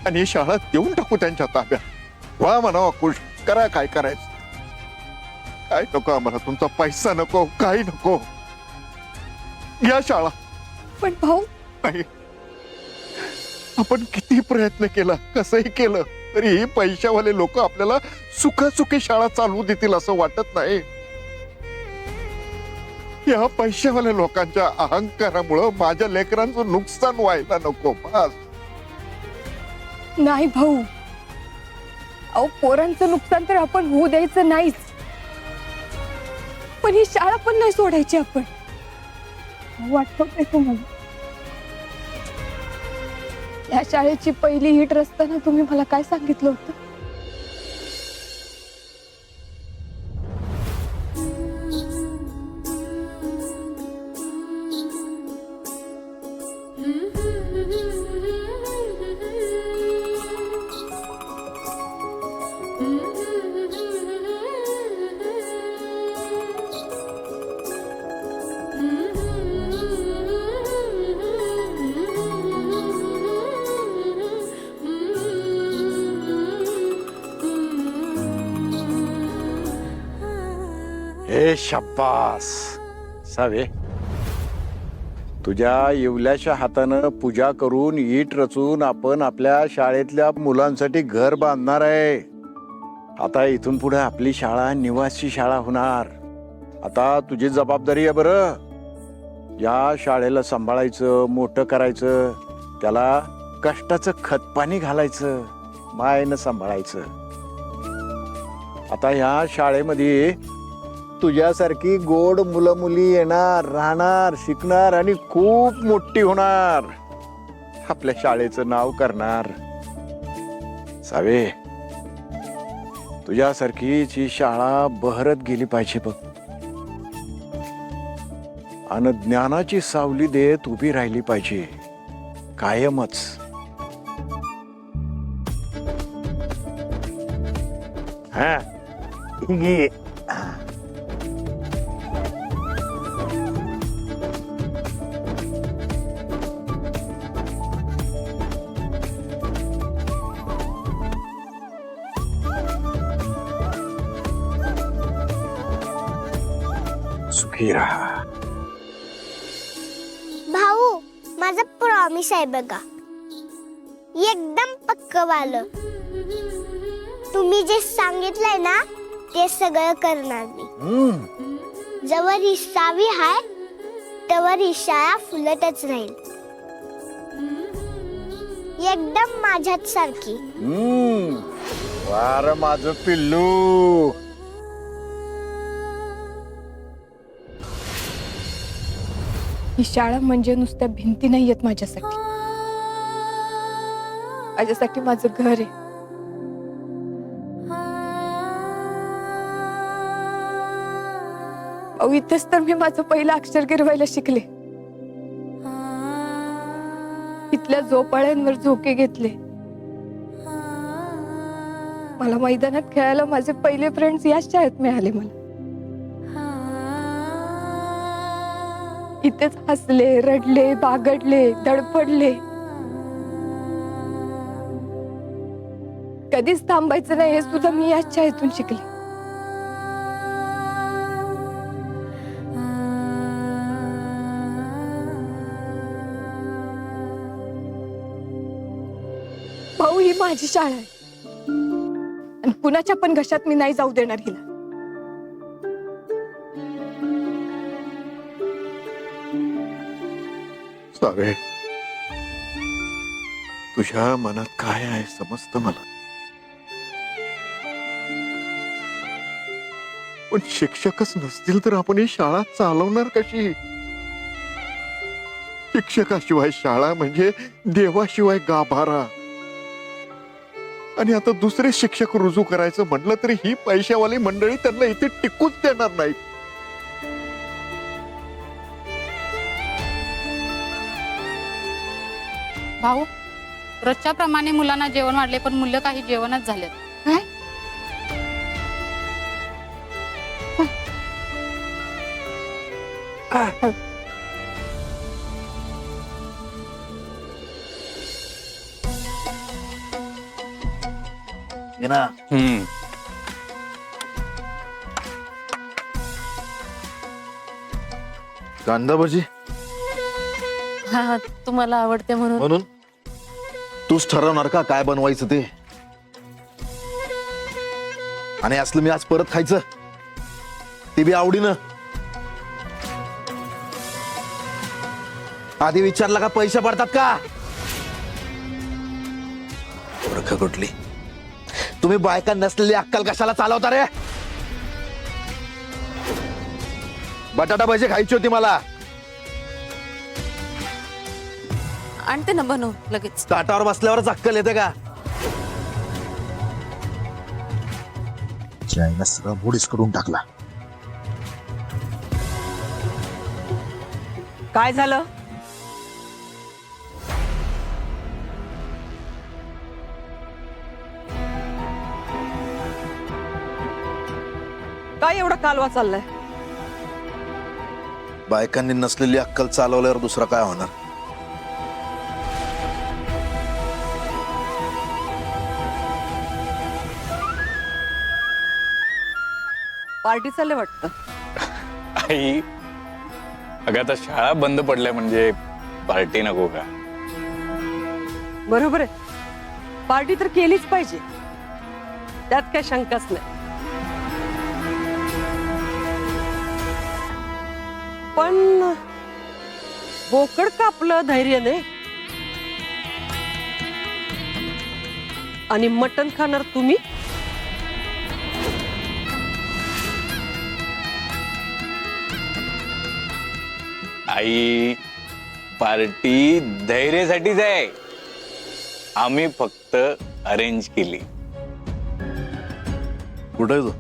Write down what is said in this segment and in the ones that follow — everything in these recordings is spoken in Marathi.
आणि ही शाळा देऊन टाकू त्यांच्या ताब्यात। वा म्हणावा खुश, करा काय करायचं। काय नको आम्हाला, तुमचा पैसा नको, काही नको, या शाळा। पण भाऊ, नाही, आपण किती प्रयत्न केला, कसंही केलं तरी ही पैशावाले लोक आपल्याला सुखासुखी शाळा चालवू देतील असं वाटत नाही। या पैशावाल्या लोकांच्या अहंकारामुळे माझ्या लेकरांचं नुकसान व्हायला नको, बस। नाही भाऊ, अहो पोरांचं नुकसान तर आपण होऊ द्यायचं नाहीच, पण ही शाळा पण नाही सोडायची आपण। वाटतंय तुम्हाला या शाळेची पहिली हिट रचताना तुम्ही मला काय सांगितलं होतं? हे शाब्बास सावे, तुझ्या येवल्याच्या हातानं पूजा करून ईट रचून आपण आपल्या शाळेतल्या मुलांसाठी घर बांधणार आहे। आता इथून पुढे आपली शाळा निवासी शाळा होणार। आता तुझी जबाबदारी आहे बरं, या शाळेला सांभाळायचं, मोठं करायचं, त्याला कष्टाचं खतपाणी घालायचं, मायेनं सांभाळायचं। आता ह्या शाळेमध्ये तुझ्यासारखी गोड मुलं मुली येणार, राहणार, शिकणार आणि खूप मोठी होणार, आपल्या शाळेचं नाव करणार। सावे, तुझ्यासारखीच ही शाळा बहरत गेली पाहिजे बघ, आणि ज्ञानाची सावली देत उभी राहिली पाहिजे कायमच। हा, घे। सुखी राहा। भाऊ, माझा प्रॉमिस आहे बघा, एकदम पक्क वालं। तुम्ही जे सांगितलंय ना ते सगळं करणार मी। जवळ ही सावी हाय तवर ही शाळा फुलतच राहील, एकदम माझ्यात सारखी। वार माझं पिल्लू। ही शाळा म्हणजे नुसत्या भिंती नाहीयेत माझ्यासाठी, माझ्यासाठी माझं घर आहे। अहो इथेच तर मी माझं पहिलं अक्षर गिरवायला शिकले, इथल्या झोपाळ्यांवर झोके घेतले, मला मैदानात खेळायला माझे पहिले फ्रेंड्स याच शाळेत मिळाले। मला इथेच हसले, रडले, बागडले, धडपडले, कधीच थांबायचं नाही हे सुद्धा मी याच शाळेतून शिकले। भाऊ, ही माझी शाळा आहे आणि कुणाच्या पण घशात मी नाही जाऊ देणार हिला। सावे, तुझ्या मनात काय आहे समजतं मला, पण शिक्षकच नसतील तर आपण ही शाळा चालवणार कशी? शिक्षकाशिवाय शाळा म्हणजे देवाशिवाय गाभारा। आणि आता दुसरे शिक्षक रुजू करायचं म्हटलं तरी ही पैशावाली मंडळी त्यांना इथे टिकूच देणार नाही। भाऊ, रोजच्या प्रमाणे मुलांना जेवण वाढले पण मूल्य काही जेवणच झालेत। काय? हे ना कांदा भजी हा तुम्हाला आवडते म्हणून. म्हणून तूच ठरवणार का काय बनवायचं ते? आणि असलं मी आज परत खायचं ते बी आवडीनं? आधी विचारला का पैसे पडतात का? मूर्ख कुठली. तुम्ही बायका नसलेली अक्कल कशाला चालवता रे? बटाटा भजी खायची होती मला. आणते ना बनव लगेच. ताटावर बसल्यावरच अक्कल येते का? चायना सगळं मुडीच करून टाकला. काय झालं? काय एवढा कालवा चाललाय? बायकांनी नसलेली अक्कल चालवल्यावर दुसरं काय होणार? पार्टी चालले वाटतं. आई अगं आता शाळा बंद पडल्या म्हणजे पार्टी नको का? बरोबर आहे, पार्टी तर केलीच पाहिजे, त्यात काय शंकाच नाही. पण बोकड कापलं धैर्याने आणि मटण खाणार तुम्ही. आई पार्टी धैर्यासाठीच आहे. आम्ही फक्त अरेंज केली. कुठे आहे तो?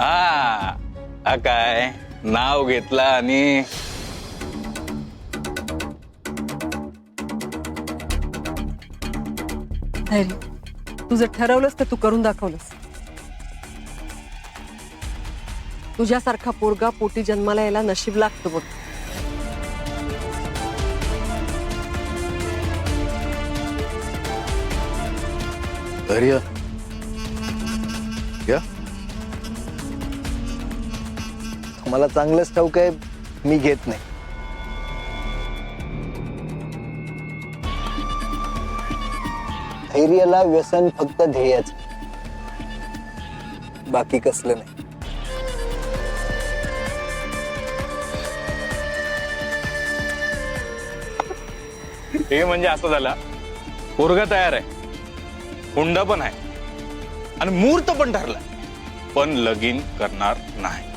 हा काय नाव घेतला आणि धैर्य, तुझं ठरवलंस तर तू करून दाखवलंस. तुझ्यासारखा पोरगा पोटी जन्माला यायला नशीब लागतो बघ. धैर्य क्या? मला चांगलंच ठाऊक आहे, मी घेत नाही. धैर्याला व्यसन फक्त ध्येयाच, बाकी कसलं नाही. हे म्हणजे असं झालं, पोरगा तयार आहे, हुंडा पण आहे आणि मुहूर्त पण ठरला, पण लगीन करणार नाही.